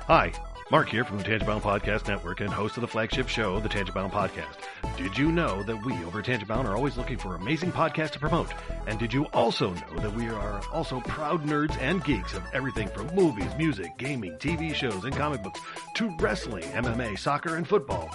Hi, Mark here from the Tangibound Podcast Network and host of the flagship show, the Tangibound Podcast. Did you know that we over at Tangibound are always looking for amazing podcasts to promote? And did you also know that we are also proud nerds and geeks of everything from movies, music, gaming, TV shows, and comic books to wrestling, MMA, soccer, and football?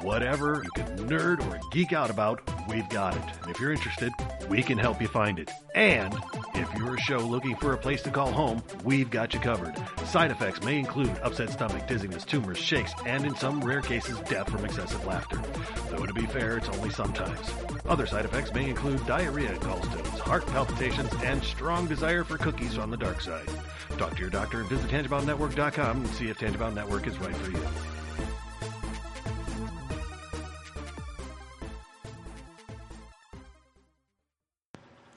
Whatever you can nerd or geek out about, we've got it. And if you're interested, we can help you find it. And if you're a show looking for a place to call home, we've got you covered. Side effects may include upset stomach, dizziness, tumors, shakes, and in some rare cases, death from excessive laughter. Though to be fair, it's only sometimes. Other side effects may include diarrhea, gallstones, heart palpitations, and strong desire for cookies on the dark side. Talk to your doctor and visit TangiboundNetwork.com and see if Tangibound Network is right for you.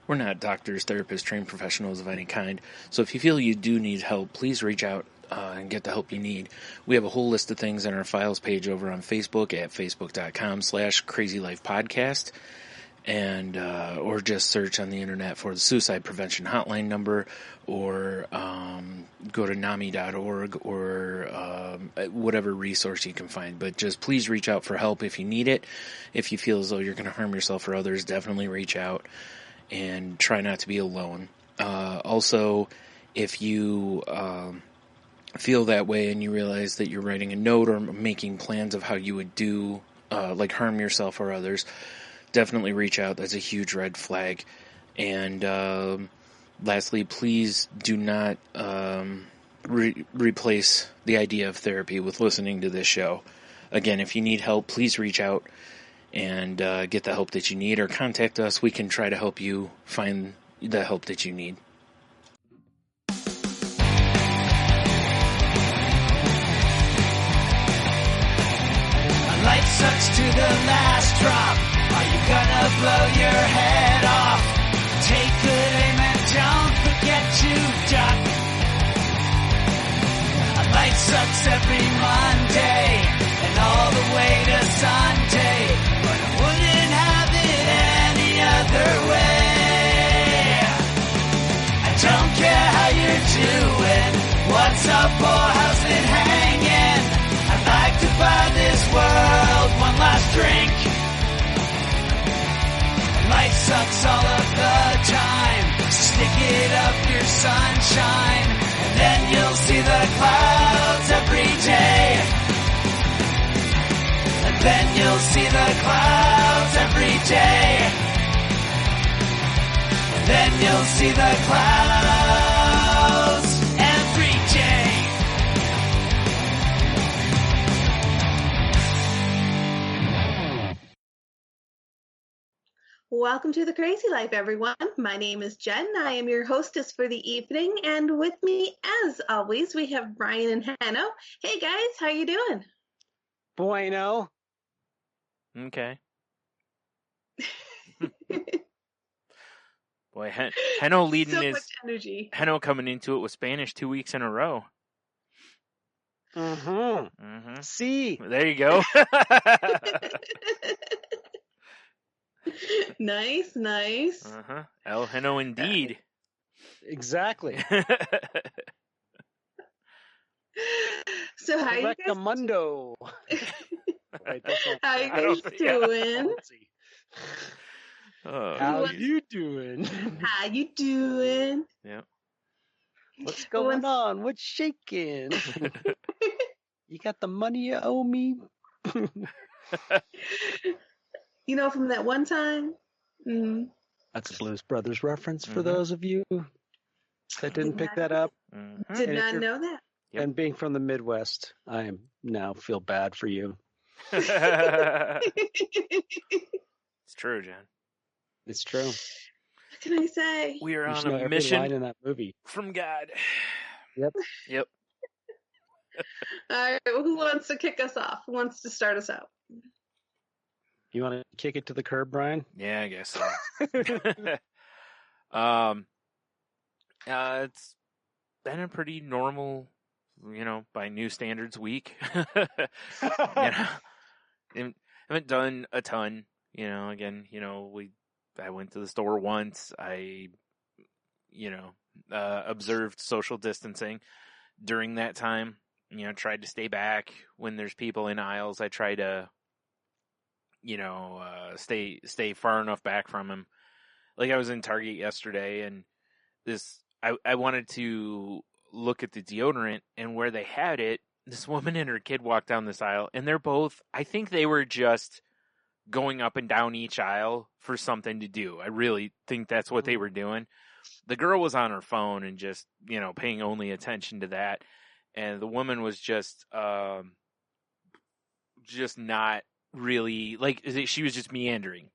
We're not doctors, therapists, trained professionals of any kind, so if you feel you do need help, please reach out and get the help you need. We have a whole list of things on our files page over on Facebook at facebook.com/crazylifepodcast, and or just search on the internet for the suicide prevention hotline number, or go to NAMI.org or whatever resource you can find. But just please reach out for help if you need it. If you feel as though you're going to harm yourself or others, definitely reach out. And try not to be alone. Also, if you feel that way and you realize that you're writing a note or making plans of how you would do, like harm yourself or others, definitely reach out. That's a huge red flag. And lastly, please do not replace the idea of therapy with listening to this show. Again, if you need help, please reach out and get the help that you need, or contact us. We can try to help you find the help that you need. Life sucks to the last drop. Are you gonna blow your head off? Take good aim and don't forget to duck. Life sucks every Monday and all the way to Sunday, but I wouldn't have it any other way. I don't care how you're doing, what's up or how's it hanging. I'd like to buy this world one last drink. Life sucks all of the time, so stick it up your sunshine, and then you'll see the clouds every day. And then you'll see the clouds every day. And then you'll see the clouds every day. Welcome to The Crazy Life, everyone. My name is Jen. I am your hostess for the evening, and with me, as always, we have Brian and Hanno. Hey, guys, how you doing? Bueno. Okay. Boy, Hanno leading so his much energy. Hanno coming into it with Spanish 2 weeks in a row. See. There you go. Nice. El Hanno indeed. Exactly. So how you guys? Mundo. Wait, How you guys doing? How you doing? How you doing? Yeah. What's going on? What's shaking? You got the money you owe me? You know, from that one time. Mm-hmm. That's a Blues Brothers reference for those of you that didn't pick that up. Did not know that. Yep. And being from the Midwest, I now feel bad for you. It's true, John. It's true. What can I say? We are You on should know a every mission line in that movie. from God. Yep. All right, well, who wants to kick us off? Who wants to start us out? You want to kick it to the curb, Brian? Yeah, I guess so. It's been a pretty normal, by new standards week. Haven't done a ton, again, I went to the store once. I, observed social distancing during that time. tried to stay back when there's people in aisles. I try to, stay far enough back from him. Like I was in Target yesterday, and I wanted to look at the deodorant, and where they had it, this woman and her kid walked down this aisle, and they're both, I think they were just going up and down each aisle for something to do. I really think that's what they were doing. The girl was on her phone and just, paying only attention to that. And the woman was just not really, like, she was just meandering.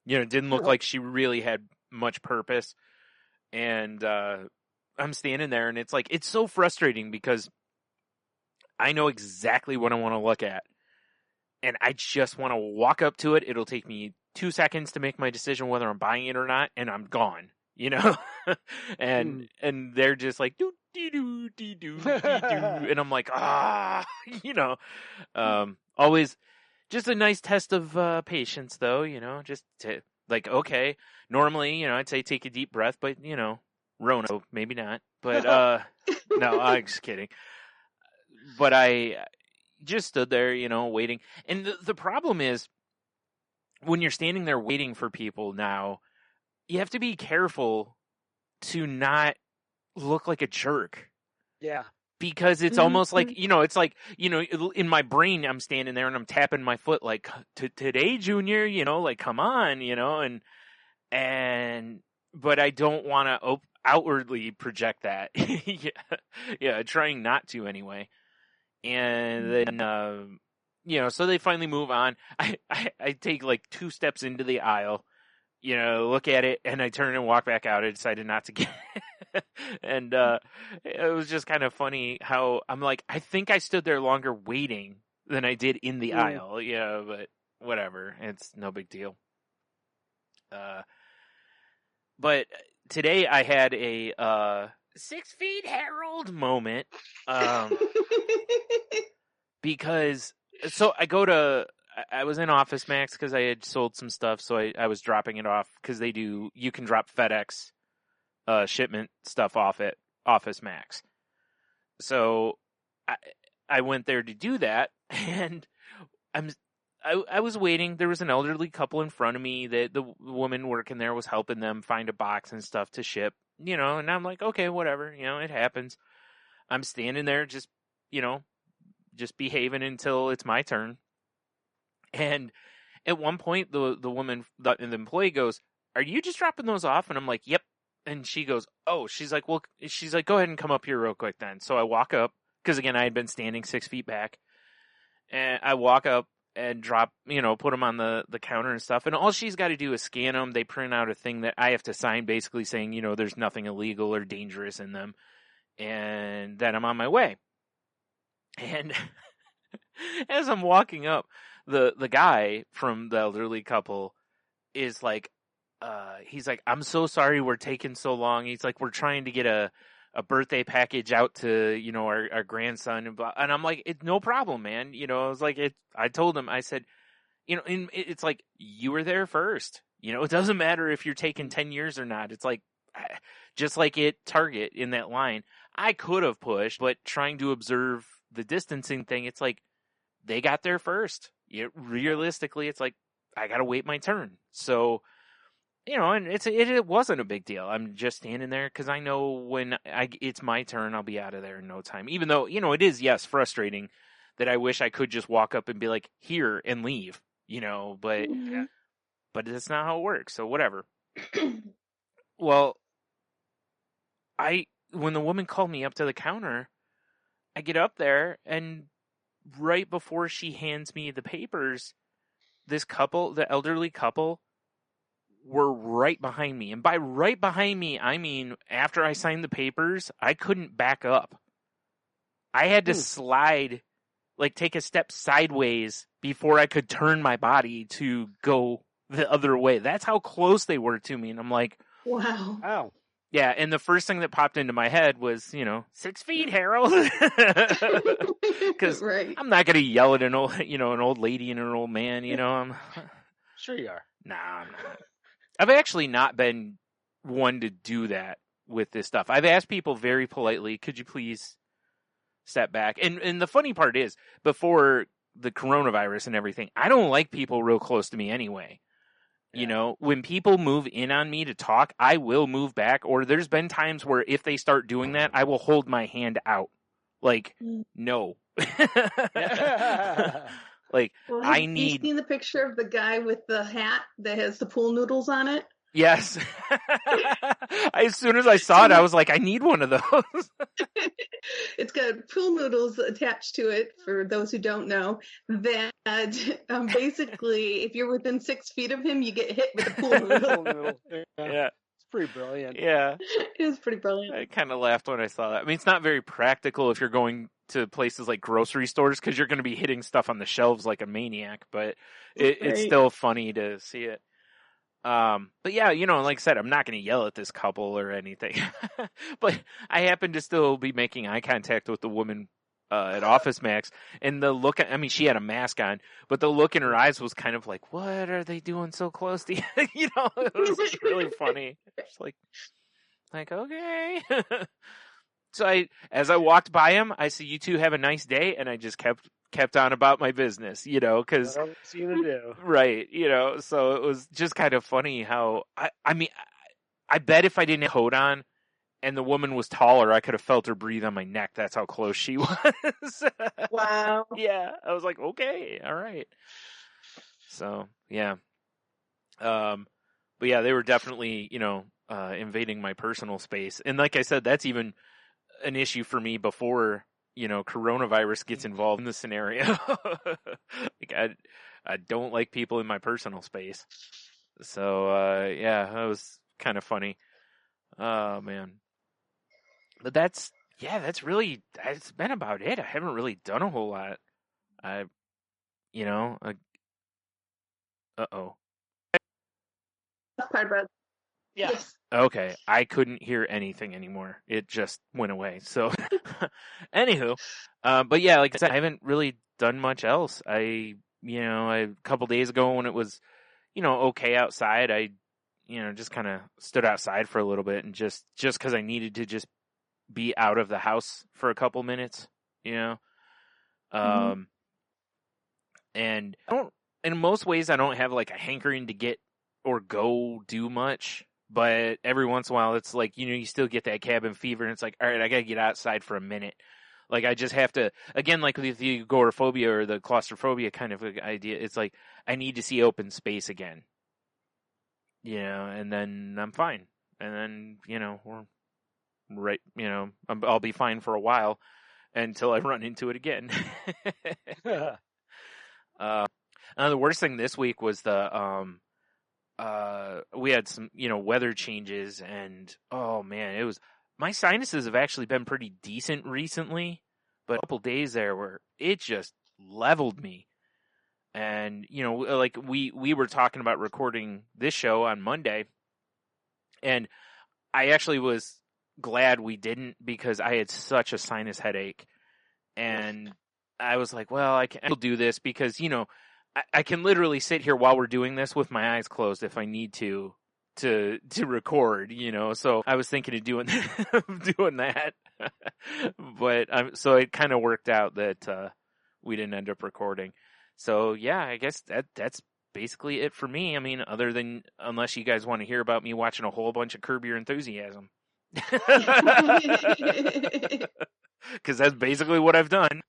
It didn't look like she really had much purpose. And I'm standing there, and it's like, it's so frustrating because I know exactly what I want to look at. And I just want to walk up to it. It'll take me 2 seconds to make my decision whether I'm buying it or not, and I'm gone. And they're just like do dee doo dee doo dee doo, and I'm like always just a nice test of patience, though. Just to, like, okay, normally I'd say take a deep breath, but Rona, maybe not. But no, I'm just kidding. But I just stood there, waiting. And the problem is, when you're standing there waiting for people now, you have to be careful to not look like a jerk. Yeah. Because it's almost like, it's like, in my brain, I'm standing there and I'm tapping my foot like, today, Junior, like, come on, but I don't want to outwardly project that. Yeah, trying not to anyway. And then, so they finally move on. I take like 2 steps into the aisle, look at it, and I turn and walk back out. I decided not to get it. And it was just kind of funny how I'm like, I think I stood there longer waiting than I did in the aisle. Yeah, but whatever. It's no big deal. But today I had a 6 feet Harold moment. Because, so I was in Office Max because I had sold some stuff, so I was dropping it off because you can drop FedEx shipment stuff off at Office Max. So I went there to do that, and I was waiting. There was an elderly couple in front of me that the woman working there was helping them find a box and stuff to ship, and I'm like, okay, whatever, it happens. I'm standing there just behaving until it's my turn. And at one point, the woman, the employee goes, "Are you just dropping those off?" And I'm like, "Yep." And she goes, "Oh," she's like, "Go ahead and come up here real quick then." So I walk up, because again, I had been standing 6 feet back, and I walk up and drop, put them on the counter and stuff. And all she's got to do is scan them. They print out a thing that I have to sign, basically saying, there's nothing illegal or dangerous in them. And then I'm on my way. And as I'm walking up, the guy from the elderly couple is like, he's like, "I'm so sorry we're taking so long." He's like, "We're trying to get a birthday package out to, our grandson." And I'm like, "It's no problem, man." I was like, I told him, I said, it's like, you were there first. It doesn't matter if you're taking 10 years or not. It's like, just like at Target in that line, I could have pushed, but trying to observe the distancing thing, it's like, they got there first. Realistically, it's like, I got to wait my turn. So, and it wasn't a big deal. I'm just standing there because I know when it's my turn, I'll be out of there in no time. Even though, it is, yes, frustrating that I wish I could just walk up and be like, "Here," and leave, but that's not how it works. So whatever. Well, when the woman called me up to the counter, I get up there, and right before she hands me the papers, this couple, the elderly couple, were right behind me. And by right behind me, I mean, after I signed the papers, I couldn't back up. I had to slide, like take a step sideways before I could turn my body to go the other way. That's how close they were to me. And I'm like, wow. Ow. Yeah, and the first thing that popped into my head was, 6 feet, Harold. Because right. I'm not going to yell at an old lady and an old man, I'm... Sure you are. Nah, I'm not. I've actually not been one to do that with this stuff. I've asked people very politely, "Could you please step back. And the funny part is, before the coronavirus and everything, I don't like people real close to me anyway. You know, when people move in on me to talk, I will move back. Or there's been times where if they start doing that, I will hold my hand out. Like, no. Like, Well, I have need... you seen the picture of the guy with the hat that has the pool noodles on it? Yes. As soon as I saw it, I was like, I need one of those. It's got pool noodles attached to it, for those who don't know, that basically, if you're within 6 feet of him, you get hit with a pool noodle. Yeah. It's pretty brilliant. Yeah. It was pretty brilliant. I kind of laughed when I saw that. I mean, it's not very practical if you're going to places like grocery stores because you're going to be hitting stuff on the shelves like a maniac, but it's still funny to see it. But yeah, you know, like I said, I'm not going to yell at this couple or anything, but I happen to still be making eye contact with the woman at Office Max, and the look, I mean, she had a mask on, but the look in her eyes was kind of like, what are they doing so close to you? You know, it was really funny. Just like, okay. So as I walked by him, I said, you two have a nice day. And I just kept on about my business, you know, cause right. You know, so it was just kind of funny how, I mean, I bet if I didn't have a coat on and the woman was taller, I could have felt her breathe on my neck. That's how close she was. Wow. Yeah. I was like, okay, all right. So yeah. But yeah, they were definitely, you know, invading my personal space. And like I said, that's even an issue for me before, you know, coronavirus gets involved in the scenario. Like I don't like people in my personal space. So, yeah, that was kind of funny. Oh man. But that's been about it. I haven't really done a whole lot. Uh-oh. Part about Yeah. Yes. Okay, I couldn't hear anything anymore. It just went away. So, anywho, but yeah, like I said, I haven't really done much else. A couple days ago when it was, you know, okay outside, I, you know, just kind of stood outside for a little bit and just because I needed to just be out of the house for a couple minutes, you know. And in most ways, I don't have like a hankering to get or go do much. But every once in a while, it's like, you know, you still get that cabin fever, and it's like, all right, I got to get outside for a minute. Like, I just have to, again, like with the agoraphobia or the claustrophobia kind of idea, it's like, I need to see open space again. You know, and then I'm fine. And then, you know, I'll be fine for a while until I run into it again. The worst thing this week was we had some, you know, weather changes, and oh man, my sinuses have actually been pretty decent recently, but a couple days there where it just leveled me. And, you know, like we were talking about recording this show on Monday, and I actually was glad we didn't because I had such a sinus headache, and I was like, well, I can do this because, you know, I can literally sit here while we're doing this with my eyes closed if I need to record, you know. So I was thinking of doing that, but so it kind of worked out that we didn't end up recording. So yeah, I guess that's basically it for me. I mean, other than unless you guys want to hear about me watching a whole bunch of Curb Your Enthusiasm, because that's basically what I've done.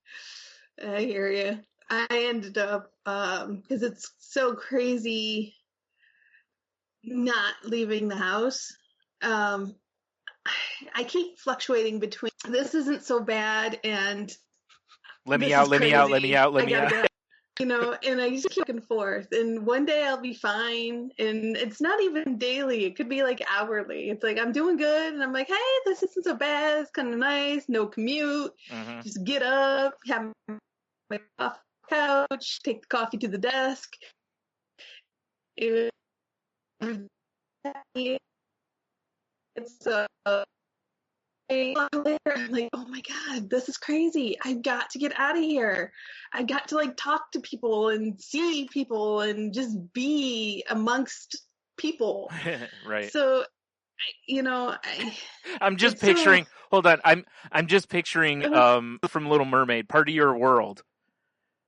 I hear you. I ended up, because it's so crazy not leaving the house. I keep fluctuating between this isn't so bad and let me out. You know, and I just keep back and forth. And one day I'll be fine. And it's not even daily. It could be like hourly. It's like I'm doing good. And I'm like, hey, this isn't so bad. It's kind of nice. No commute. Mm-hmm. Just get up, have my coffee couch, take the coffee to the desk. It's I'm like, oh my God, this is crazy. I've got to get out of here. I've got to like talk to people and see people and just be amongst people. Right. So I'm just it's picturing. so- Hold on. I'm just picturing from Little Mermaid, part of your world.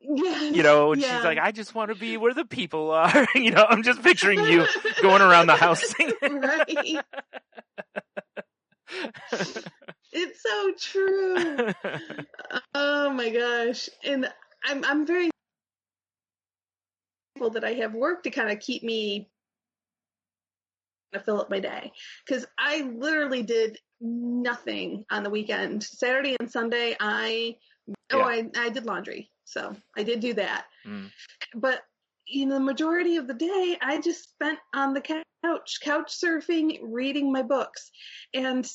Yes, And yeah. she's like, I just want to be where the people are. I'm just picturing you going around the house singing. Right. It's so true. Oh my gosh. And I'm very thankful that I have work to kind of keep me to fill up my day, because I literally did nothing on the weekend. Saturday and Sunday I did laundry, so I did do that. But the majority of the day I just spent on the couch surfing, reading my books. And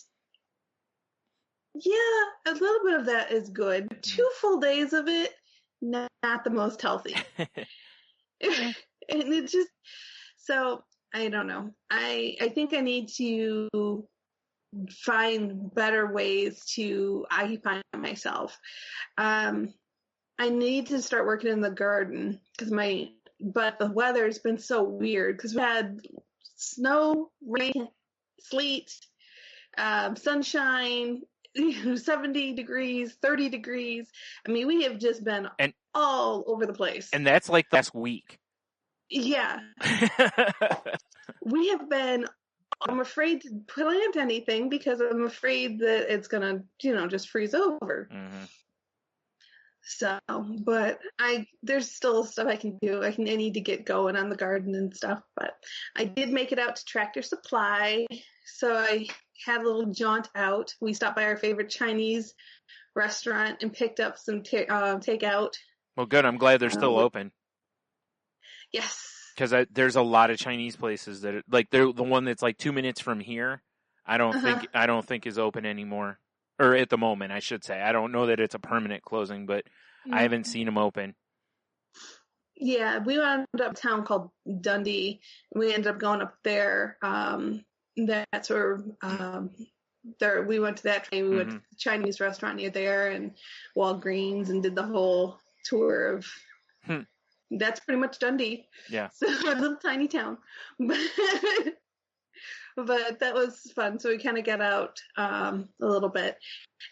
yeah, a little bit of that is good. 2 full days of it, not the most healthy. And it just, so I don't know. I think I need to find better ways to occupy myself. I need to start working in the garden, but the weather's been so weird, because we had snow, rain, sleet, sunshine, 70 degrees, 30 degrees. I mean, we have just been all over the place. And that's like last week. Yeah. We have been, I'm afraid to plant anything because I'm afraid that it's going to, just freeze over. Mm-hmm. So, but there's still stuff I can do. I need to get going on the garden and stuff, but I did make it out to Tractor Supply. So I had a little jaunt out. We stopped by our favorite Chinese restaurant and picked up some takeout. Well, good. I'm glad they're still open. Yes. Because there's a lot of Chinese places that they're the one that's like 2 minutes from here. I don't think is open anymore, or at the moment, I should say. I don't know that it's a permanent closing, but I haven't seen them open. Yeah, we wound up a town called Dundee. We ended up going up there. That's where we went to that train. We went to the Chinese restaurant near there and Walgreens and did the whole tour of. That's pretty much Dundee. Yeah. So a little tiny town. But that was fun. So we kind of got out a little bit.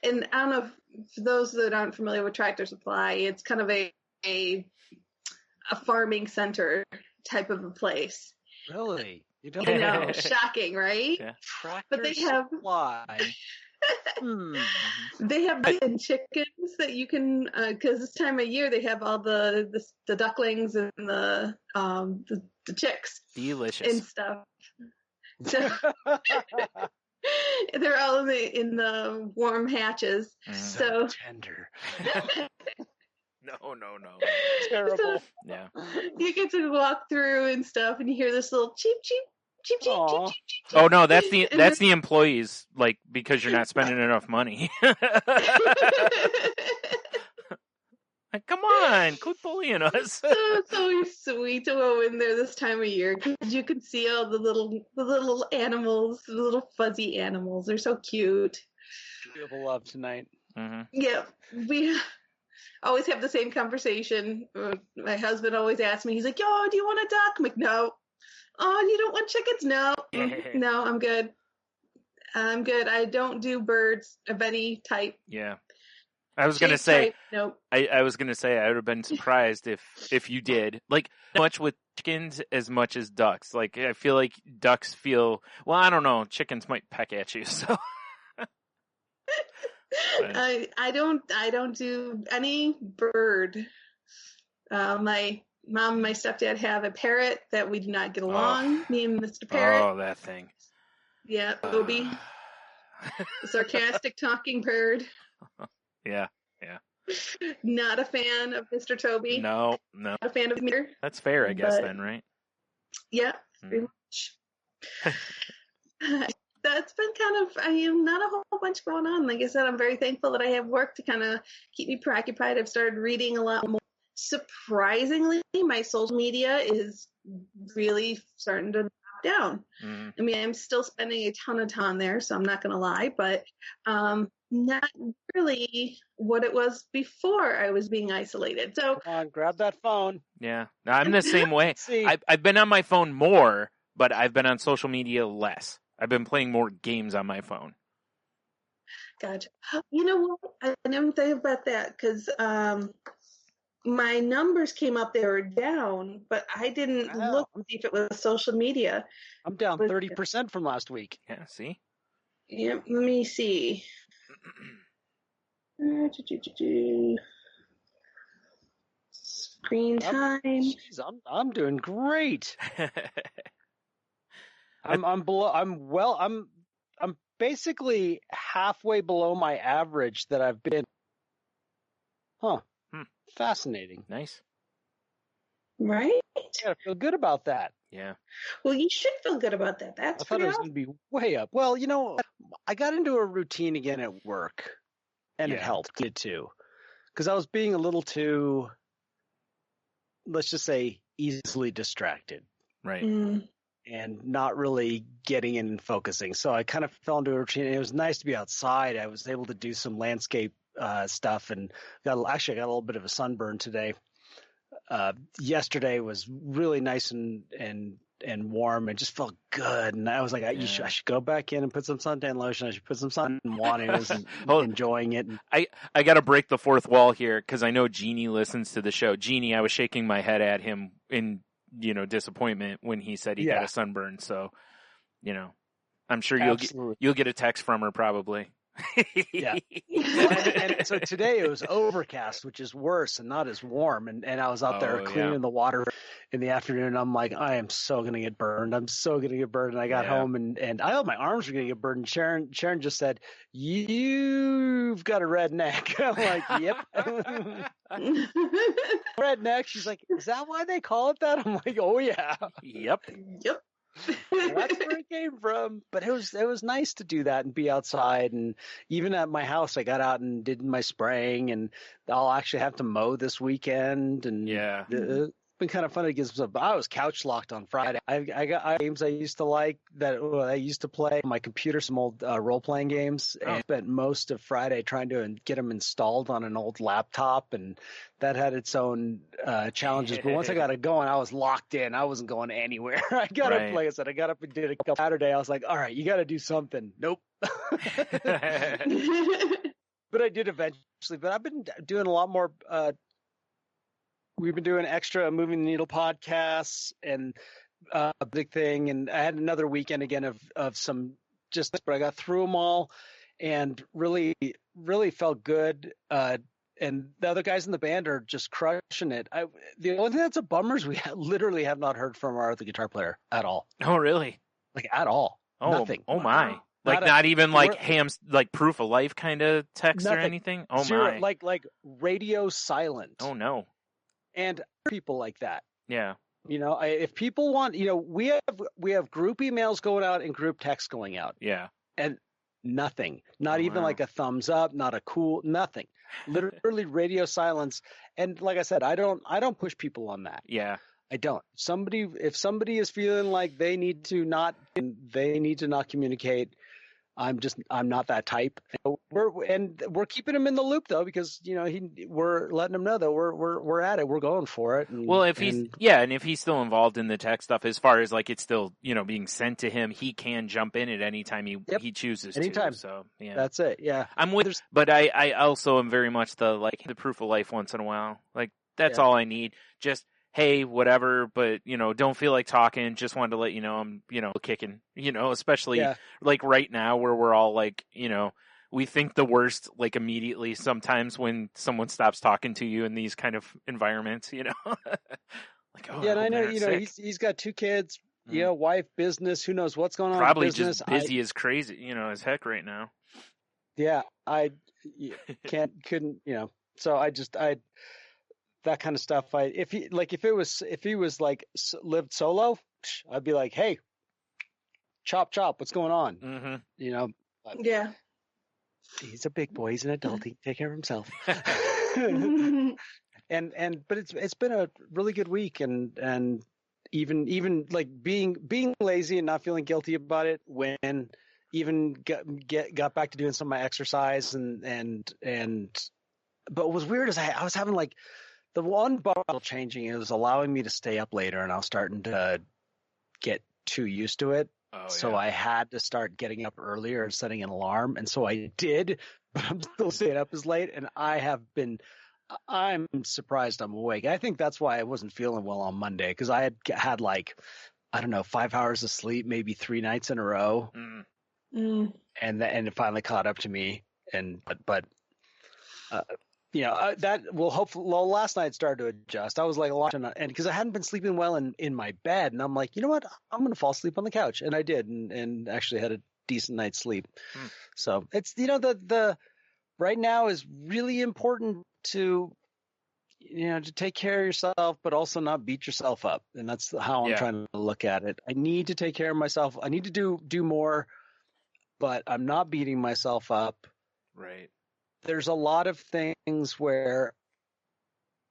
And I don't know, for those that aren't familiar with Tractor Supply, it's kind of a farming center type of a place. Really? You don't know? Shocking, right? Yeah. Tractor but they have Supply. They have chickens that you can, because this time of year they have all the ducklings and the chicks. Delicious. And stuff. So they're all in the warm hatches. So tender. No. Terrible. So yeah. You get to walk through and stuff, and you hear this little cheep cheep. Cheep, cheep, cheep, cheep, cheep, cheep. Oh no, that's the employees, because you're not spending enough money. Come on, quit bullying us. So sweet to go in there this time of year, because you can see all the little animals, the little fuzzy animals. They're so cute. Beautiful love tonight. Mm-hmm. Yeah, we always have the same conversation. My husband always asks me, he's like, "Yo, do you want a duck?" I'm like, "No." "Oh, you don't want chickens?" "No." "No, I'm good. I don't do birds of any type." Yeah. I was going to say, nope. I was going to say, I would have been surprised if you did. Not much with chickens as much as ducks. I feel like ducks feel, well, I don't know, chickens might peck at you, so. I don't do any bird. My mom and my stepdad have a parrot that we do not get along. Me and Mr. Parrot. Oh, that thing. Yeah, Obi. Sarcastic talking bird. Yeah. Not a fan of Mr. Toby. No. Not a fan of Meter. That's fair, I guess, then, right? Yeah, pretty much. That's been I am not a whole bunch going on. Like I said, I'm very thankful that I have work to kind of keep me preoccupied. I've started reading a lot more. Surprisingly, my social media is really starting to drop down. I mean, I'm still spending a ton of time there, so I'm not going to lie, but not really what it was before I was being isolated. So come on, grab that phone. Yeah, no, I'm the same way. See. I've been on my phone more, but I've been on social media less. I've been playing more games on my phone. Gotcha. You know what? I never think about that because my numbers came up, they were down, but I didn't look to see if it was social media. I'm down 30% from last week. Yeah, see? Yep, let me see. Screen time. Geez, I'm doing great. I'm basically halfway below my average that I've been. Huh. Fascinating. Nice. Right? I gotta feel good about that. Yeah. Well, you should feel good about that. I thought it was going to be way up. Well, you know, I got into a routine again at work, and it helped it too, because I was being a little too, let's just say, easily distracted. Right. And not really getting in and focusing. So I kind of fell into a routine. It was nice to be outside. I was able to do some landscape stuff, and I got a little bit of a sunburn today. Yesterday was really nice and warm, and just felt good. And I was like, I should go back in and put some suntan lotion. I should put some sun in water. I was enjoying it. I got to break the fourth wall here because I know Jeannie listens to the show. Jeannie, I was shaking my head at him in disappointment when he said he got a sunburn. So, I'm sure you'll get a text from her probably. Yeah. and so today it was overcast, which is worse and not as warm. And I was out there cleaning the water in the afternoon. I'm like, I am so going to get burned. I'm so going to get burned. And I got home and I thought my arms were going to get burned. And Sharon just said, "You've got a red neck." I'm like, "Yep." Red neck. She's like, "Is that why they call it that?" I'm like, "Oh yeah." Yep. That's where it came from. But it was nice to do that and be outside. And even at my house, I got out and did my spraying, and I'll actually have to mow this weekend. And it's been kind of fun to get some stuff. I was couch locked on Friday. I got games I used to like that I used to play on my computer, some old role-playing games, and spent most of Friday trying to get them installed on an old laptop, and that had its own challenges. But once I got it going, I was locked in. I wasn't going anywhere. I got up, like I said, I got up and did a couple Saturday. I was like, all right, you got to do something. Nope. But I did eventually. But I've been doing a lot more we've been doing extra Moving the Needle podcasts and a big thing. And I had another weekend again of some but I got through them all and really, really felt good. And the other guys in the band are just crushing it. The only thing that's a bummer is we literally have not heard from our other guitar player at all. Oh, really? Like at all. Oh, nothing. Oh my. Like not even like Ham's like proof of life kind of text or anything? Oh Zero, my. like radio silent. Oh no. And people like that. Yeah. If people want, we have group emails going out and group texts going out. Yeah. And nothing, not even like a thumbs up, not a cool, nothing, literally radio silence. And like I said, I don't push people on that. Yeah. I don't. If somebody is feeling like they need to not communicate, I'm not that type. We're keeping him in the loop though, because we're letting him know that we're at it. We're going for it. And, if he's still involved in the tech stuff, as far as like it's still being sent to him, he can jump in at any time he chooses anytime. to. So yeah, that's it. Yeah, I'm with, but I also am very much the proof of life once in a while. Like that's all I need. Just hey, whatever, but, don't feel like talking. Just wanted to let you know I'm, kicking, especially like right now where we're all like, we think the worst, like immediately sometimes when someone stops talking to you in these kind of environments, like, oh, yeah, and I know, he's got 2 kids, wife, business, who knows what's going on. Probably in business. Just busy as crazy, as heck right now. Yeah, I couldn't, so that kind of stuff. If he was like lived solo, I'd be like, hey, chop, what's going on? Mm-hmm. Yeah. He's a big boy. He's an adult. He can take care of himself. But it's been a really good week, and even like being lazy and not feeling guilty about it when even got back to doing some of my exercise and but what was weird is I was having like the one bottle changing. It was allowing me to stay up later, and I was starting to get too used to it. Oh, So yeah. I had to start getting up earlier and setting an alarm. And so I did, but I'm still staying up as late. And I'm surprised I'm awake. I think that's why I wasn't feeling well on Monday, because I had like, I don't know, 5 hours of sleep, maybe 3 nights in a row. Mm. And it finally caught up to me. But that will hopefully. Well, last night started to adjust. I was like watching, and because I hadn't been sleeping well in my bed, and I'm like, you know what, I'm gonna fall asleep on the couch, and I did, and actually had a decent night's sleep. So it's the right now is really important to to take care of yourself, but also not beat yourself up, and that's how I'm trying to look at it. I need to take care of myself. I need to do more, but I'm not beating myself up. Right. There's a lot of things where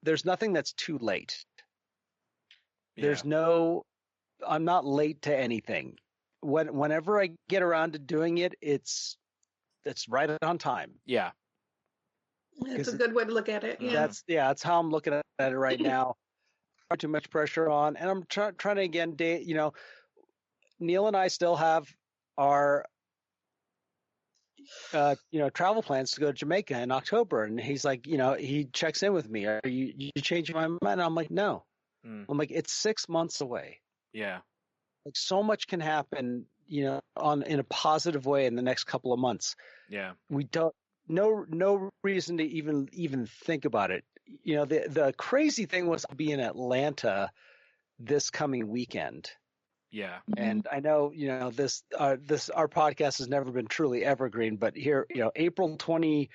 there's nothing that's too late. Yeah. I'm not late to anything. Whenever I get around to doing it, it's right on time. Yeah. It's a good way to look at it. Yeah. That's how I'm looking at it right now. Not too much pressure on, and I'm trying to again, Neil and I still have our travel plans to go to Jamaica in October, and he's like, he checks in with me. Are you changing my mind? And I'm like, no. I'm like, it's 6 months away. Yeah. Like, so much can happen, in a positive way in the next couple of months. Yeah. We don't no reason to even think about it. The crazy thing was I'll be in Atlanta this coming weekend. Yeah. And I know, this our podcast has never been truly evergreen, but here, April 26th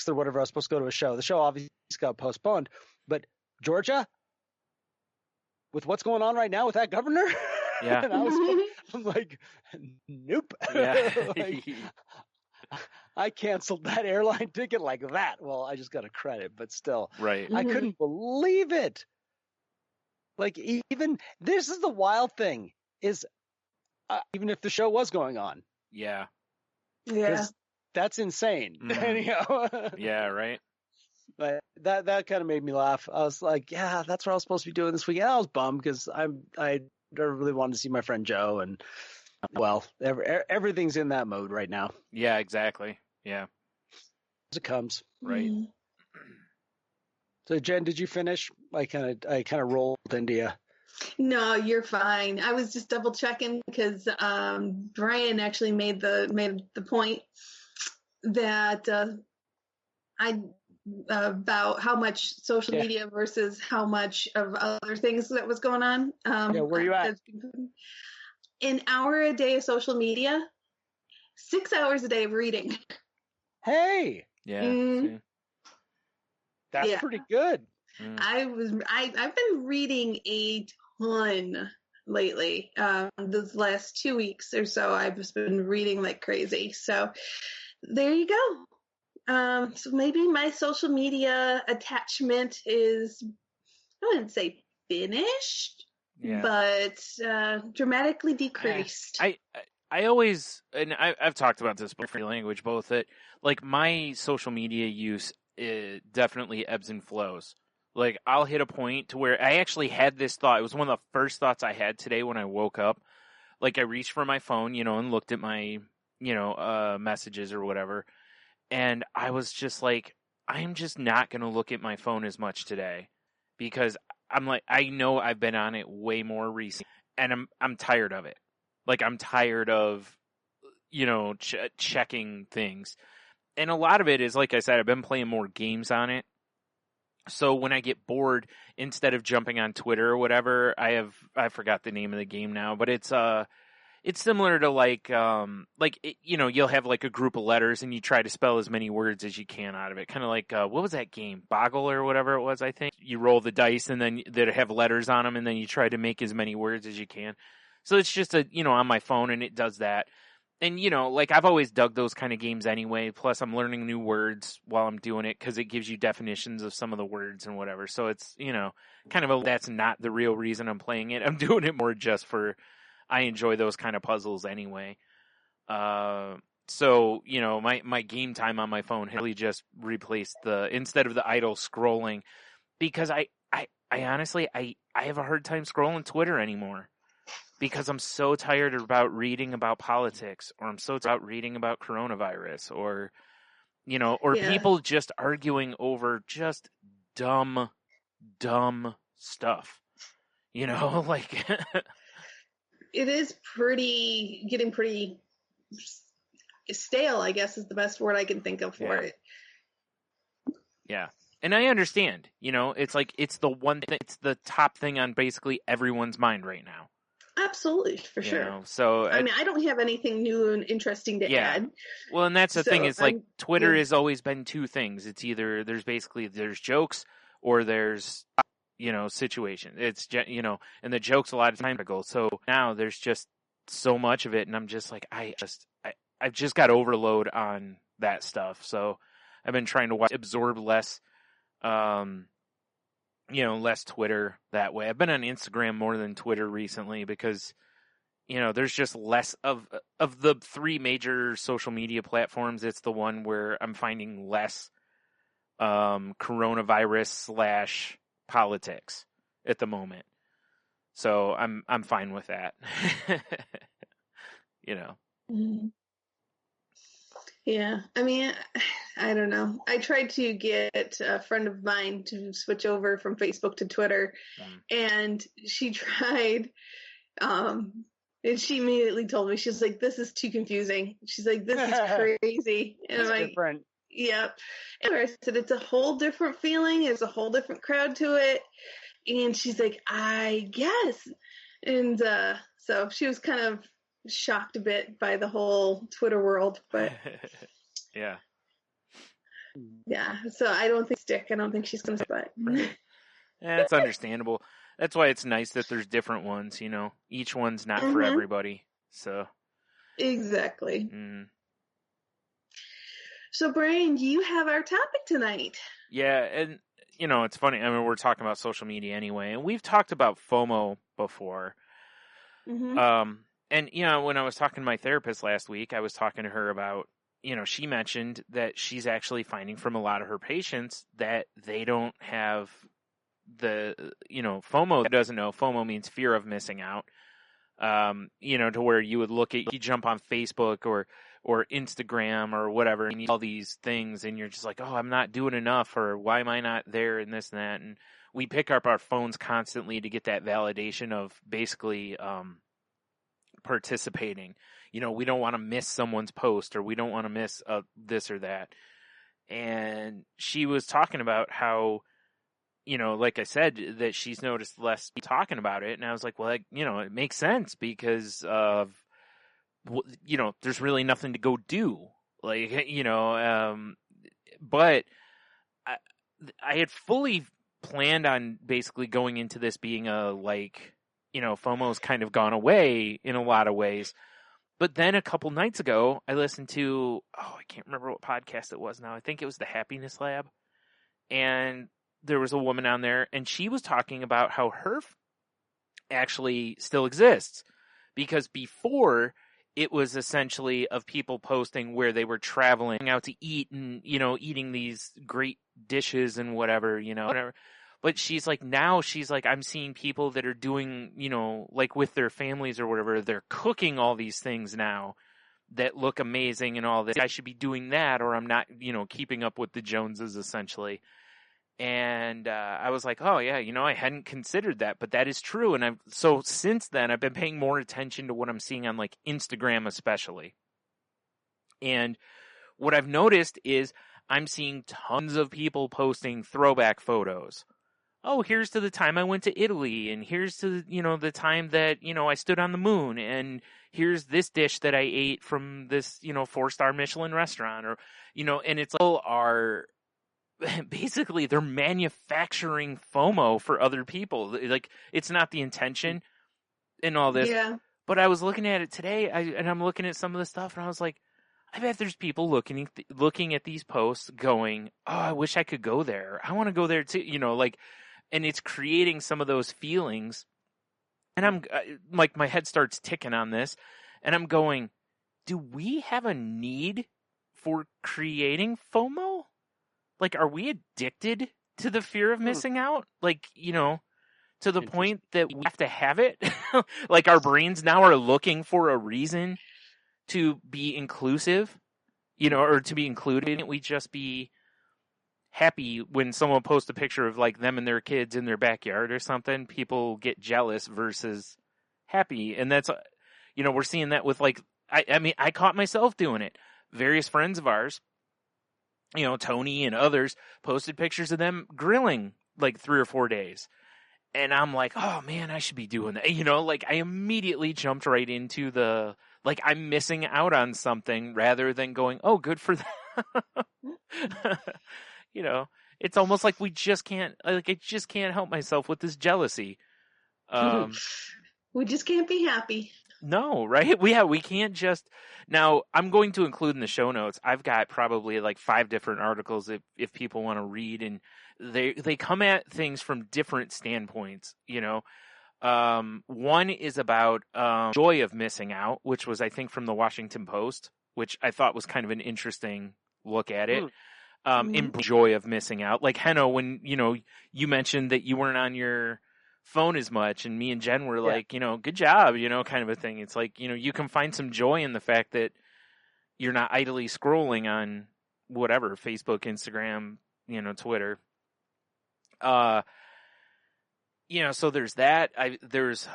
or whatever, I was supposed to go to a show. The show obviously got postponed, but Georgia, with what's going on right now with that governor, Yeah. and I'm like, nope. Yeah. Like, I canceled that airline ticket like that. Well, I just got a credit, but still, Right. I couldn't believe it. Like, even this is the wild thing is, even if the show was going on, Yeah. Yeah. that's insane. Yeah. Right. But that kind of made me laugh. I was like, yeah, that's what I was supposed to be doing this weekend. I was bummed because I really wanted to see my friend Joe, and well, everything's in that mode right now. Yeah. Exactly. Yeah. As it comes. Right. So Jen, did you finish? I kind of rolled into you. No, you're fine. I was just double checking because Brian actually made the point that about how much social media versus how much of other things that was going on. Where you at? An hour a day of social media, 6 hours a day of reading. Hey. Yeah. That's pretty good. I've been reading a ton lately. Those last 2 weeks or so, I've just been reading like crazy. So there you go. So maybe my social media attachment is, I wouldn't say finished, but dramatically decreased. I always, and I've talked about this before, language, both that like my social media use, it definitely ebbs and flows. Like, I'll hit a point to where I actually had this thought. It was one of the first thoughts I had today when I woke up. Like, I reached for my phone, and looked at my, messages or whatever. And I was just like, I'm just not going to look at my phone as much today, because I'm like, I know I've been on it way more recently, and I'm tired of it. Like, I'm tired of, checking things. And a lot of it is, like I said, I've been playing more games on it. So when I get bored, instead of jumping on Twitter or whatever, I forgot the name of the game now, but it's similar to you'll have like a group of letters and you try to spell as many words as you can out of it. Kind of like, what was that game? Boggle or whatever it was, I think. You roll the dice and then that have letters on them, and then you try to make as many words as you can. So it's just on my phone, and it does that. And, I've always dug those kind of games anyway. Plus, I'm learning new words while I'm doing it because it gives you definitions of some of the words and whatever. So it's, that's not the real reason I'm playing it. I'm doing it more just for, I enjoy those kind of puzzles anyway. So, my game time on my phone really just replaced instead of the idle scrolling, because I honestly, I have a hard time scrolling Twitter anymore. because I'm so tired about reading about politics, or I'm so tired about reading about coronavirus, or, or Yeah. people just arguing over just dumb stuff, like, It is getting pretty stale, I guess is the best word I can think of for it. Yeah. And I understand, it's like, it's the one thing, it's the top thing on basically everyone's mind right now. Absolutely, for sure. So I mean, I don't have anything new and interesting to add. Well, and that's the thing, is like, Twitter yeah. has always been two things. It's either there's jokes, or there's, situation. It's, and the jokes a lot of times go. So now there's just so much of it, and I'm just like, I've just got overload on that stuff. So I've been trying to absorb less, less Twitter that way. I've been on Instagram more than Twitter recently because, there's just less of the three major social media platforms. It's the one where I'm finding less coronavirus / politics at the moment. So I'm fine with that. Mm-hmm. Yeah, I mean, I don't know. I tried to get a friend of mine to switch over from Facebook to Twitter, and she tried, and she immediately told me, she's like, this is too confusing. She's like, this is crazy. And I'm like, different. Yep. And I said, it's a whole different feeling. There's a whole different crowd to it. And she's like, I guess. And so she was kind of shocked a bit by the whole Twitter world, but yeah, so I don't think I don't think she's gonna spot. Right. Yeah, it's understandable. That's why it's nice that there's different ones, each one's not for everybody. So exactly. So Brian, you have our topic tonight. Yeah, and it's funny, I mean, we're talking about social media anyway, and we've talked about FOMO before. And, when I was talking to my therapist last week, I was talking to her about, she mentioned that she's actually finding from a lot of her patients that they don't have the, FOMO. That doesn't know, FOMO means fear of missing out. To where you would you jump on Facebook or Instagram or whatever, and you see all these things, and you're just like, oh, I'm not doing enough, or why am I not there, and this and that. And we pick up our phones constantly to get that validation of basically, participating. We don't want to miss someone's post, or we don't want to miss this or that. And she was talking about how, like I said, that she's noticed less talking about it. And I was like, well, it makes sense because of, there's really nothing to go do. Like, but I had fully planned on basically going into this being FOMO's kind of gone away in a lot of ways. But then a couple nights ago, I listened to, I can't remember what podcast it was now. I think it was the Happiness Lab. And there was a woman on there, and she was talking about how her actually still exists. Because before, it was essentially of people posting where they were traveling out to eat and, eating these great dishes and whatever, whatever. But she's like, now she's like, I'm seeing people that are doing, like with their families or whatever, they're cooking all these things now that look amazing and all this. I should be doing that, or I'm not, keeping up with the Joneses essentially. And I was like, oh yeah, I hadn't considered that, but that is true. And so since then, I've been paying more attention to what I'm seeing on like Instagram especially. And what I've noticed is I'm seeing tons of people posting throwback photos. Oh, here's to the time I went to Italy, and here's to, the time that, I stood on the moon, and here's this dish that I ate from this, 4-star Michelin restaurant, or, and it's all basically they're manufacturing FOMO for other people. Like, it's not the intention in all this. Yeah. But I was looking at it today, and I'm looking at some of the stuff, and I was like, I bet there's people looking at these posts going, oh, I wish I could go there. I want to go there too, and it's creating some of those feelings. And I'm like, my head starts ticking on this, and I'm going, do we have a need for creating FOMO? Like, are we addicted to the fear of missing out? Like, to the point that we have to have it. Like our brains now are looking for a reason to be inclusive, or to be included. Can't we just be happy when someone posts a picture of like them and their kids in their backyard or something? People get jealous versus happy. And that's, we're seeing that with like, I mean, I caught myself doing it. Various friends of ours, Tony and others posted pictures of them grilling like 3 or 4 days. And I'm like, oh man, I should be doing that. Like I immediately jumped right into the, like I'm missing out on something rather than going, oh, good for them. It's almost like I just can't help myself with this jealousy. We just can't be happy. No, right? We can't just. Now, I'm going to include in the show notes, I've got probably like 5 different articles if people want to read, and they come at things from different standpoints, One is about joy of missing out, which was, I think, from the Washington Post, which I thought was kind of an interesting look at it. In joy of missing out. Like, Henno, when, you mentioned that you weren't on your phone as much, and me and Jen were like, good job, kind of a thing. It's like, you can find some joy in the fact that you're not idly scrolling on whatever, Facebook, Instagram, Twitter. So there's that. There's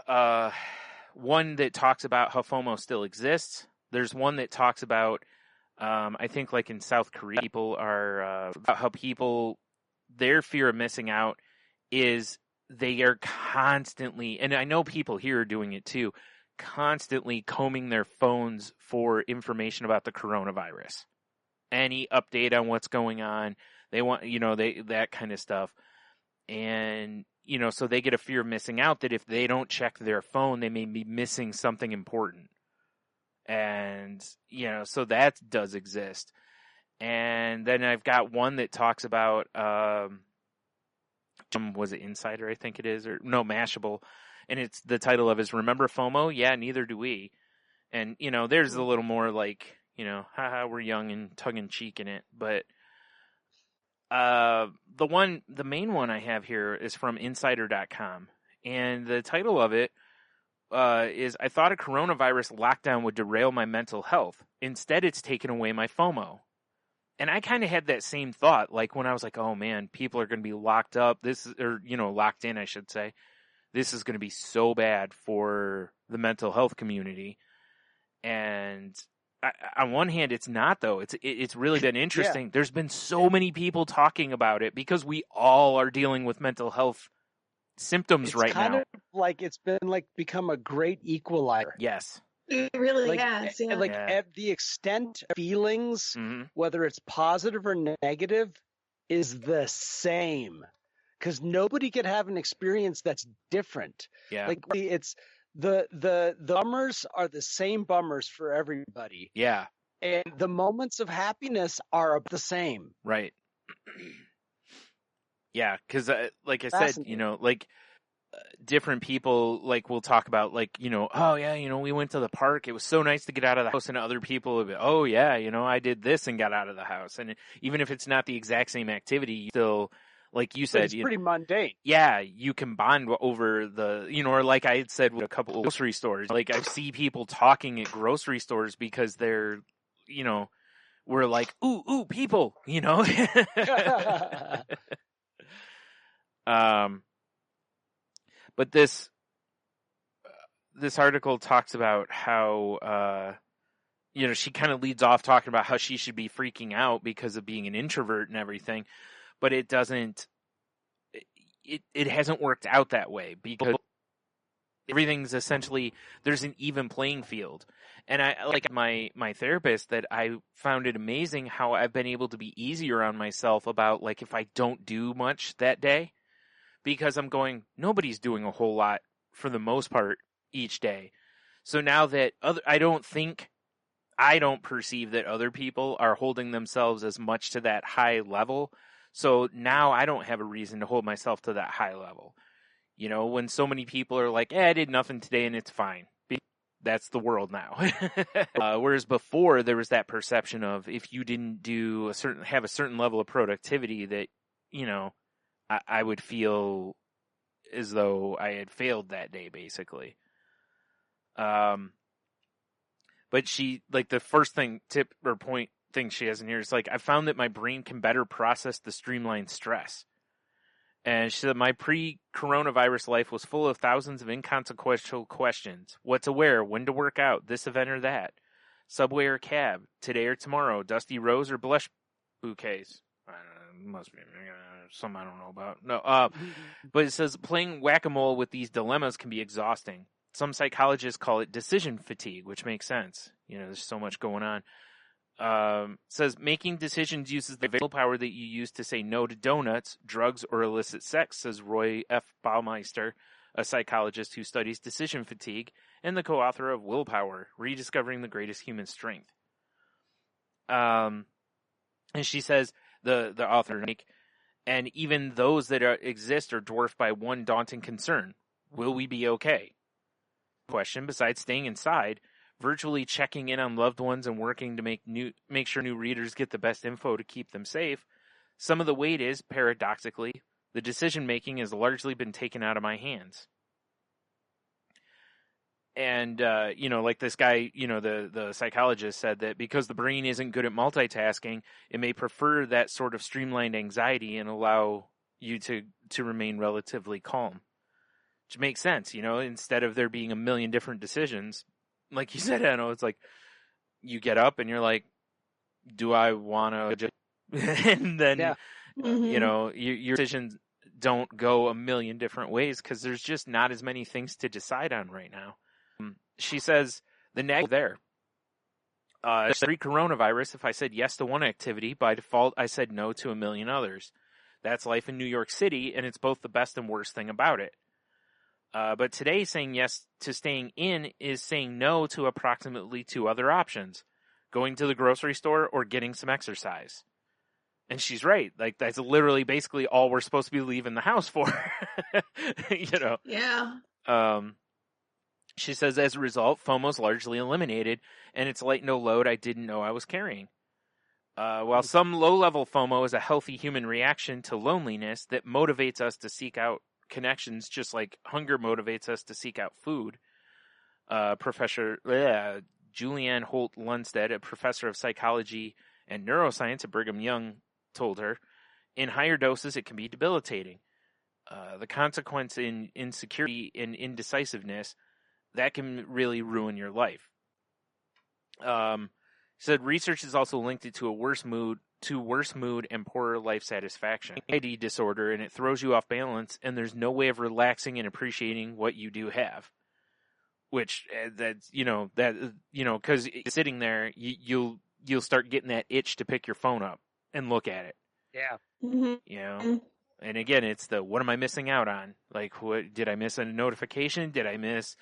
one that talks about how FOMO still exists. There's one that talks about, I think like in South Korea, people are, about how their fear of missing out is they are constantly, and I know people here are doing it too, constantly combing their phones for information about the coronavirus. Any update on what's going on. They want, that kind of stuff. And, so they get a fear of missing out that if they don't check their phone, they may be missing something important. And, so that does exist. And then I've got one that talks about, was it Insider, I think it is, or no, Mashable. And it's the title of it is Remember FOMO? Yeah, neither do we. And, there's a little more like, haha, we're young and tongue in cheek in it. But the main one I have here is from insider.com. And the title of it is, I thought a coronavirus lockdown would derail my mental health. Instead, it's taken away my FOMO. And I kind of had that same thought, like when I was like, oh man, people are going to be locked up. Locked in, I should say. This is going to be so bad for the mental health community. And on one hand, it's not, though. It's really been interesting. Yeah. There's been so many people talking about it because we all are dealing with mental health symptoms right now. It's kind of like it's been like become a great equalizer. Yes. It really has, yeah. At the extent of feelings, whether it's positive or negative, is the same. Because nobody could have an experience that's different. Yeah. Like it's the bummers are the same bummers for everybody. Yeah. And the moments of happiness are the same. Right. Yeah, because like I said, different people like will talk about like, oh yeah, we went to the park. It was so nice to get out of the house. And other people would be, oh yeah, I did this and got out of the house. And even if it's not the exact same activity, you still, like you said, it's pretty mundane. Yeah, you can bond over the, or like I had said with a couple of grocery stores. Like I see people talking at grocery stores because they're, we're like, ooh, people, But this article talks about how, she kind of leads off talking about how she should be freaking out because of being an introvert and everything, but it doesn't, it hasn't worked out that way because everything's essentially, there's an even playing field. And I like my therapist that I found it amazing how I've been able to be easier on myself about like if I don't do much that day. Because I'm going, nobody's doing a whole lot for the most part each day. So now that I don't perceive that other people are holding themselves as much to that high level. So now I don't have a reason to hold myself to that high level. When so many people are like, I did nothing today and it's fine. That's the world now. Whereas before there was that perception of if you didn't have a certain level of productivity that, I would feel as though I had failed that day, basically. But she, like, the first thing, tip or point thing she has in here is like, I found that my brain can better process the streamlined stress. And she said, my pre-coronavirus life was full of thousands of inconsequential questions. What to wear, when to work out, this event or that. Subway or cab, today or tomorrow, dusty rose or blush bouquets. I don't know, must be some I don't know about. No, but it says playing whack-a-mole with these dilemmas can be exhausting. Some psychologists call it decision fatigue, which makes sense. You know, there's so much going on. Says making decisions uses the willpower that you use to say no to donuts, drugs, or illicit sex, says Roy F. Baumeister, a psychologist who studies decision fatigue and the co-author of Willpower, Rediscovering the Greatest Human Strength. And she says, the author, and even those that exist are dwarfed by one daunting concern. Will we be okay? Question, besides staying inside, virtually checking in on loved ones and working to make sure new readers get the best info to keep them safe, some of the weight is, paradoxically, the decision-making has largely been taken out of my hands. And, like this guy, the psychologist said that because the brain isn't good at multitasking, it may prefer that sort of streamlined anxiety and allow you to remain relatively calm. Which makes sense, instead of there being a million different decisions. Like you said, Anno, it's like you get up and you're like, do I want to just... and then, your decisions don't go a million different ways because there's just not as many things to decide on right now. She says, the negative there. Pre-coronavirus, if I said yes to one activity, by default, I said no to a million others. That's life in New York City, and it's both the best and worst thing about it. But today, saying yes to staying in is saying no to approximately 2 other options. Going to the grocery store or getting some exercise. And she's right. Like, that's literally basically all we're supposed to be leaving the house for. Yeah. She says, as a result, FOMO's largely eliminated, and it's light no load I didn't know I was carrying. While some low-level FOMO is a healthy human reaction to loneliness that motivates us to seek out connections, just like hunger motivates us to seek out food. Professor Julianne Holt Lundstedt, a professor of psychology and neuroscience at Brigham Young, told her, in higher doses it can be debilitating. The consequence in insecurity and indecisiveness, that can really ruin your life. Said research has also linked it to worse mood and poorer life satisfaction. Anxiety disorder, and it throws you off balance, and there's no way of relaxing and appreciating what you do have. Which because sitting there, you'll start getting that itch to pick your phone up and look at it. Yeah. Mm-hmm. And again, it's the what am I missing out on? Like, what did I miss a notification? Did I miss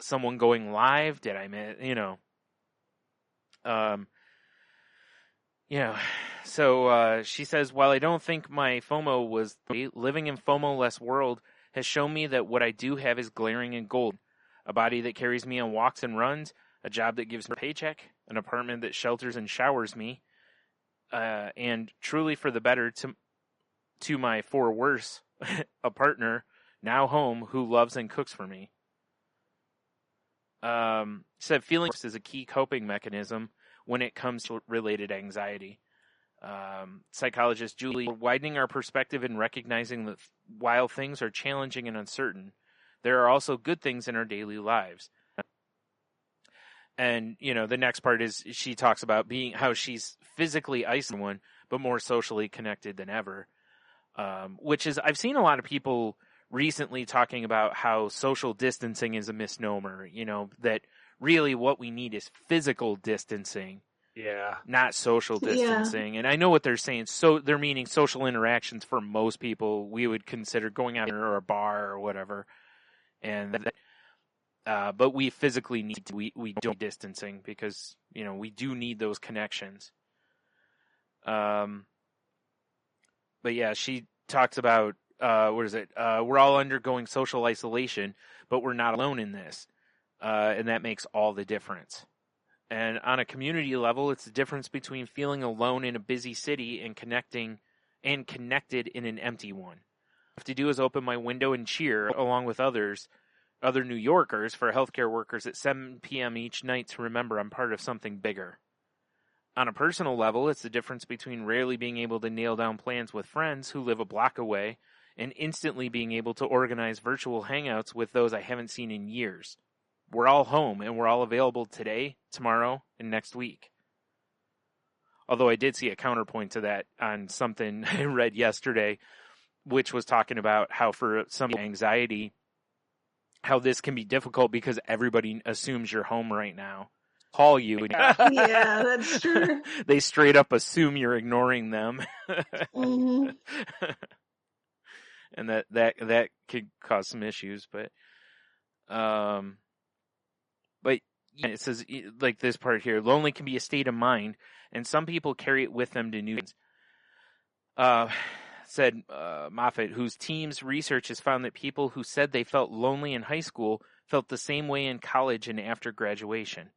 someone going live? Did I miss So she says, while I don't think my FOMO was living in FOMO-less world has shown me that what I do have is glaring in gold. A body that carries me on walks and runs, a job that gives me a paycheck, an apartment that shelters and showers me, and truly for the better to my for worse, a partner, now home, who loves and cooks for me. Said feeling is a key coping mechanism when it comes to related anxiety. Psychologist Julie, widening our perspective and recognizing that while things are challenging and uncertain, there are also good things in our daily lives. And, the next part is she talks about how she's physically isolated, but more socially connected than ever. Which is, I've seen a lot of people recently talking about how social distancing is a misnomer, that really what we need is physical distancing. Yeah. Not social distancing. Yeah. And I know what they're saying. So they're meaning social interactions for most people we would consider going out or a bar or whatever. And but we physically need to, we don't distancing because, we do need those connections. But yeah, she talks about, we're all undergoing social isolation, but we're not alone in this. And that makes all the difference. And on a community level, it's the difference between feeling alone in a busy city and connected in an empty one. have to do is open my window and cheer along with other New Yorkers for healthcare workers at 7 p.m. each night to remember I'm part of something bigger. On a personal level, it's the difference between rarely being able to nail down plans with friends who live a block away and instantly being able to organize virtual hangouts with those I haven't seen in years. We're all home, and we're all available today, tomorrow, and next week. Although I did see a counterpoint to that on something I read yesterday, which was talking about how for some anxiety, how this can be difficult because everybody assumes you're home right now. Call you. Yeah, that's true. They straight up assume you're ignoring them. Mm-hmm. And that could cause some issues, but it says, like this part here, lonely can be a state of mind, and some people carry it with them to new things. Said Moffat, whose team's research has found that people who said they felt lonely in high school felt the same way in college and after graduation.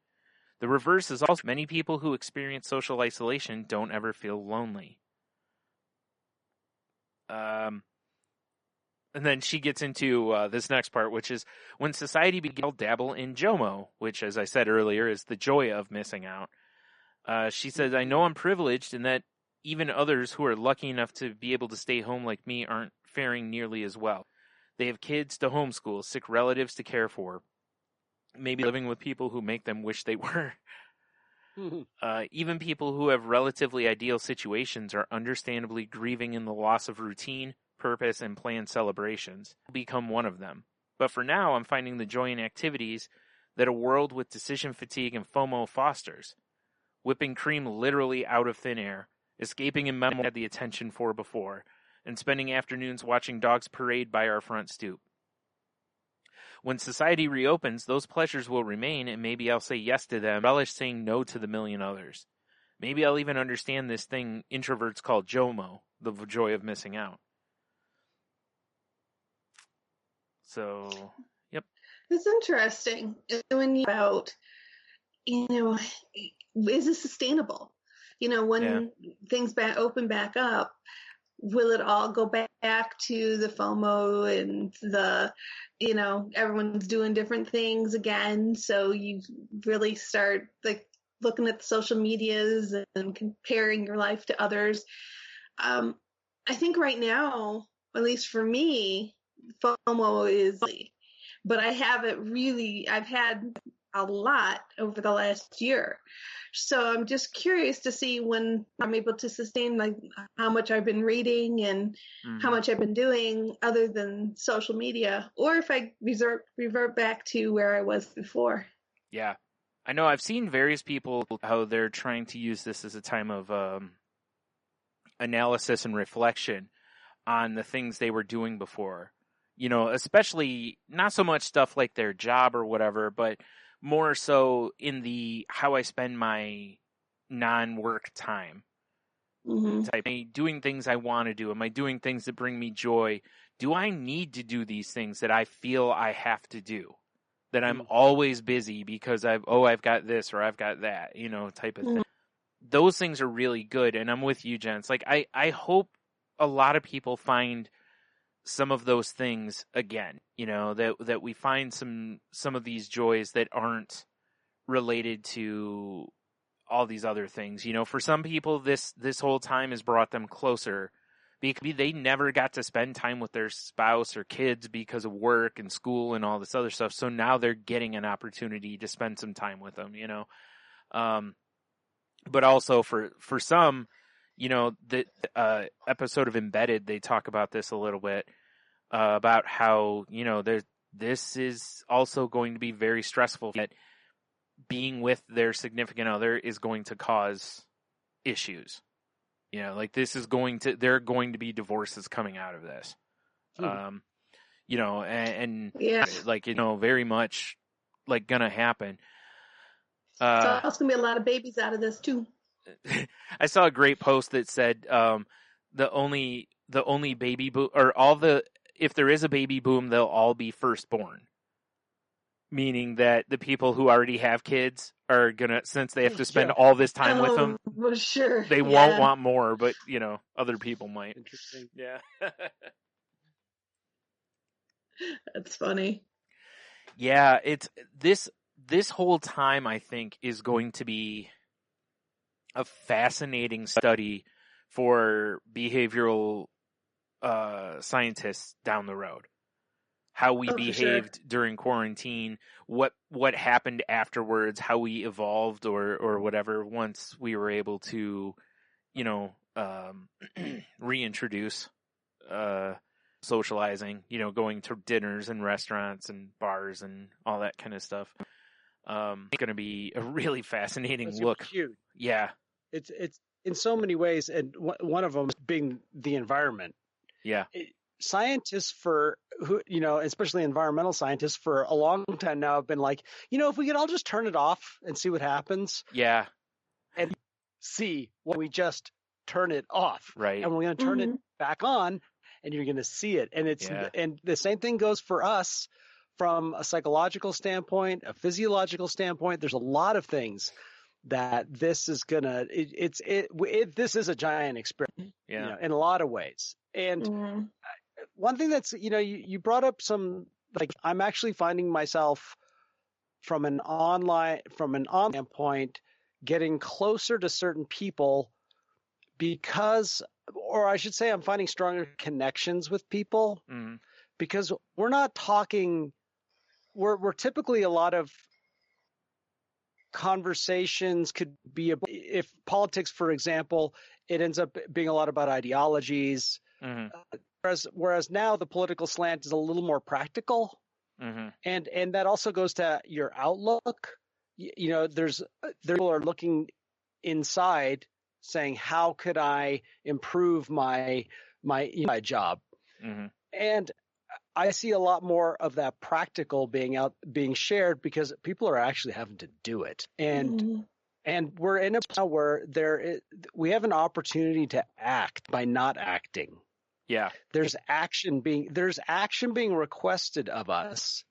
The reverse is also many people who experience social isolation don't ever feel lonely. And then she gets into this next part, which is when society began to dabble in JOMO, which, as I said earlier, is the joy of missing out. She says, I know I'm privileged in that even others who are lucky enough to be able to stay home like me aren't faring nearly as well. They have kids to homeschool, sick relatives to care for, maybe living with people who make them wish they were. Even people who have relatively ideal situations are understandably grieving in the loss of routine, purpose, and planned celebrations. I'll become one of them. But for now, I'm finding the joy in activities that a world with decision fatigue and FOMO fosters. Whipping cream literally out of thin air, escaping in memory I had the attention for before, and spending afternoons watching dogs parade by our front stoop. When society reopens, those pleasures will remain, and maybe I'll say yes to them, relish saying no to the million others. Maybe I'll even understand this thing introverts call JOMO, the joy of missing out. So, yep. It's interesting when you about, is this sustainable? When things open back up, will it all go back to the FOMO and the, everyone's doing different things again? So you really start like looking at the social medias and comparing your life to others. I think right now, at least for me, FOMO is, but I've had a lot over the last year. So I'm just curious to see when I'm able to sustain like how much I've been reading and how much I've been doing other than social media, or if I revert back to where I was before. Yeah. I know I've seen various people how they're trying to use this as a time of analysis and reflection on the things they were doing before. Especially not so much stuff like their job or whatever, but more so in the how I spend my non-work time. Am I doing things I want to do? Am I doing things that bring me joy? Do I need to do these things that I feel I have to do? That I'm always busy because I've got this or I've got that, type of thing. Those things are really good, and I'm with you, Jen. It's like I hope a lot of people find some of those things again, that we find some of these joys that aren't related to all these other things. For some people, this whole time has brought them closer because they never got to spend time with their spouse or kids because of work and school and all this other stuff. So now they're getting an opportunity to spend some time with them, but also for some, the episode of Embedded, they talk about this a little bit, about how, this is also going to be very stressful, that being with their significant other is going to cause issues. Like there are going to be divorces coming out of this. And like, very much like gonna happen. So there's going to be a lot of babies out of this too. I saw a great post that said the only baby boom, or if there is a baby boom, they'll all be firstborn. Meaning that the people who already have kids are gonna, since they have to spend all this time with them, well, sure, they won't want more, but other people might. Interesting. Yeah. That's funny. Yeah, it's this whole time, I think, is going to be a fascinating study for behavioral scientists down the road. How we Oh, for sure. behaved during quarantine, what happened afterwards, how we evolved or whatever once we were able to, reintroduce socializing, going to dinners and restaurants and bars and all that kind of stuff. It's going to be a really fascinating look. Huge. Yeah. It's in so many ways, and one of them being the environment. Yeah. Scientists especially environmental scientists for a long time now have been like, if we could all just turn it off and see what happens. Yeah. And see when we just turn it off. Right. And we're going to turn it back on and you're going to see it. And and the same thing goes for us from a psychological standpoint, a physiological standpoint. There's a lot of things that this is going to, this is a giant experiment, in a lot of ways. And one thing that's, you brought up some, like, I'm actually finding myself from an online standpoint, getting closer to certain people because, or I should say I'm finding stronger connections with people because we're not talking, we're typically a lot of conversations could be, if politics, for example, it ends up being a lot about ideologies. Whereas now the political slant is a little more practical, and that also goes to your outlook. There's people are looking inside, saying, "How could I improve my job?" And I see a lot more of that practical being shared because people are actually having to do it, and we're in a point where we have an opportunity to act by not acting. Yeah. There's action being requested of us,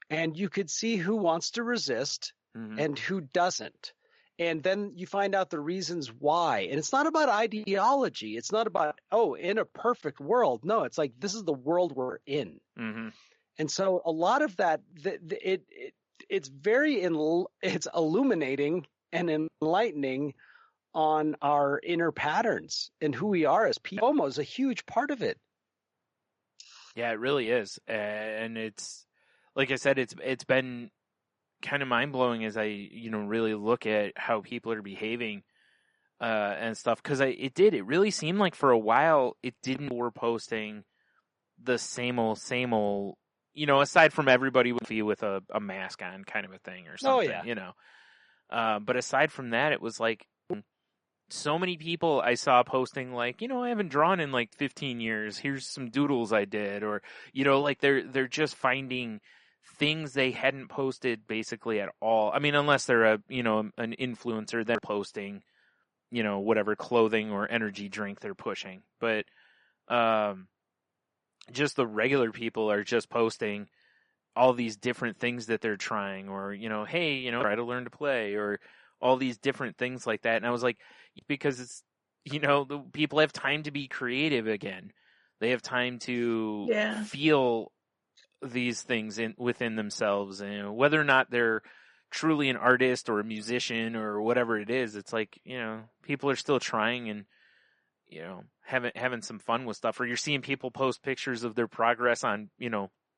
and you could see who wants to resist and who doesn't. And then you find out the reasons why. And it's not about ideology. It's not about, in a perfect world. No, it's like, this is the world we're in. And so a lot of that, it's illuminating and enlightening on our inner patterns and who we are as people. FOMO is a huge part of it. Yeah, it really is. And it's, like I said, it's been kind of mind-blowing as I, really look at how people are behaving and stuff. Because it really seemed like for a while, we're posting the same old, aside from everybody with a mask on kind of a thing or something, but aside from that, it was like, so many people I saw posting like, I haven't drawn in like 15 years. Here's some doodles I did. Or, like they're just finding things they hadn't posted basically at all. I mean, unless they're an influencer, they're posting, whatever clothing or energy drink they're pushing. But just the regular people are just posting all these different things that they're trying, or, hey, try to learn to play, or all these different things like that. And I was like, because it's, the people have time to be creative again. They have time to feel these things within themselves, and whether or not they're truly an artist or a musician or whatever it is, it's like, people are still trying and, having some fun with stuff. Or you're seeing people post pictures of their progress on,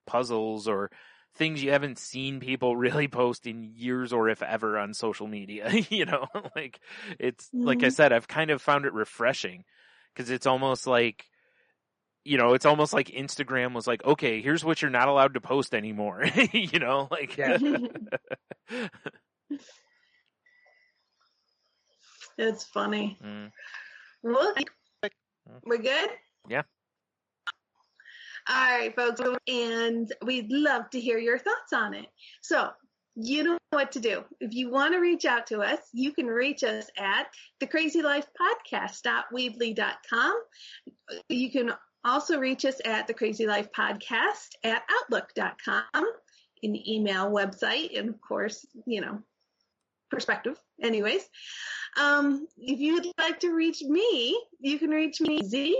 puzzles or things you haven't seen people really post in years or if ever on social media. Like it's like I said, I've kind of found it refreshing because it's almost like, Instagram was like, okay, here's what you're not allowed to post anymore. Like, It's funny. Well, we're good? Yeah. All right, folks, and we'd love to hear your thoughts on it. So, you know what to do. If you want to reach out to us, you can reach us at thecrazylifepodcast.weebly.com. You can also reach us at thecrazylifepodcast@outlook.com, an email, website, and of course, perspective. Anyways, If you'd like to reach me, you can reach me easy.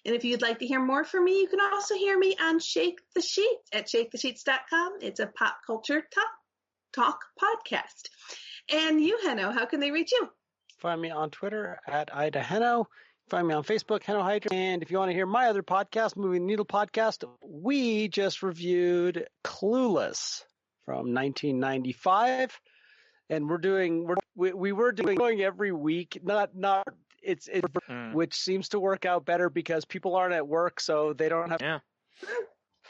And if you'd like to hear more from me, you can also hear me on Shake the Sheets at shakethesheets.com. It's a pop culture talk podcast. And you, Henno, how can they reach you? Find me on Twitter at Ida Henno. Find me on Facebook, Henno Hydra. And if you want to hear my other podcast, Moving the Needle Podcast, we just reviewed Clueless from 1995. And we were doing every week, which seems to work out better because people aren't at work, so they don't have. Yeah.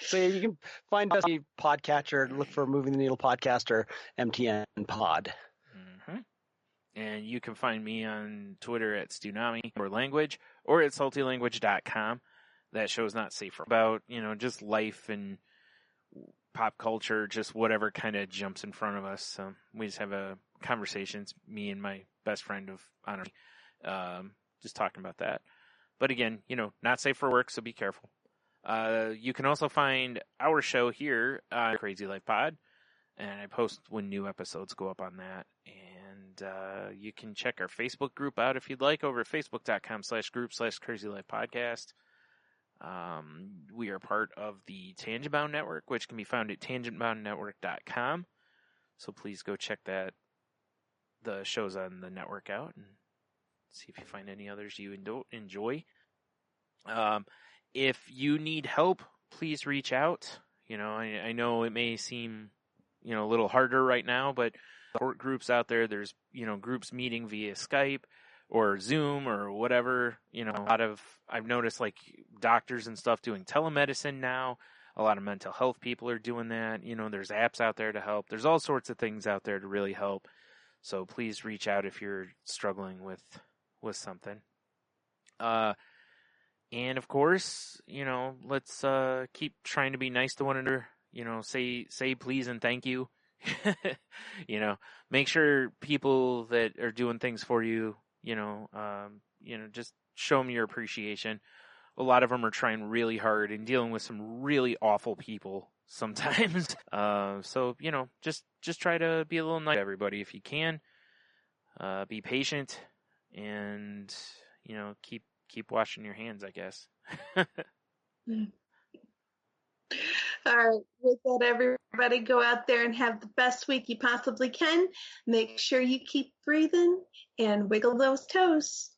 So you can find us on the podcatcher, look for Moving the Needle Podcast or MTN Pod. Mm-hmm. And you can find me on Twitter at Stunami or Language or at saltylanguage.com. That show's not safe for about, just life and pop culture, just whatever kind of jumps in front of us. So we just have a conversations, me and my best friend of honor, just talking about that. But again, not safe for work, so be careful. You can also find our show here on Crazy Life Pod, and I post when new episodes go up on that. And you can check our Facebook group out if you'd like over at facebook.com/group/Crazy Life Podcast. We are part of the Tangent Bound Network, which can be found at tangentboundnetwork.com. So please go check the shows on the network out and see if you find any others you enjoy. If you need help, please reach out. I know it may seem, a little harder right now, but support groups out there, there's, groups meeting via Skype or Zoom or whatever. I've noticed like doctors and stuff doing telemedicine now. A lot of mental health people are doing that. There's apps out there to help. There's all sorts of things out there to really help. So please reach out if you're struggling with something. And of course, let's keep trying to be nice to one another. Say please and thank you. Make sure people that are doing things for you, just show them your appreciation. A lot of them are trying really hard and dealing with some really awful people sometimes. So, just try to be a little nice to everybody if you can. Be patient and, keep washing your hands, I guess. All right. With that, everybody go out there and have the best week you possibly can. Make sure you keep breathing and wiggle those toes.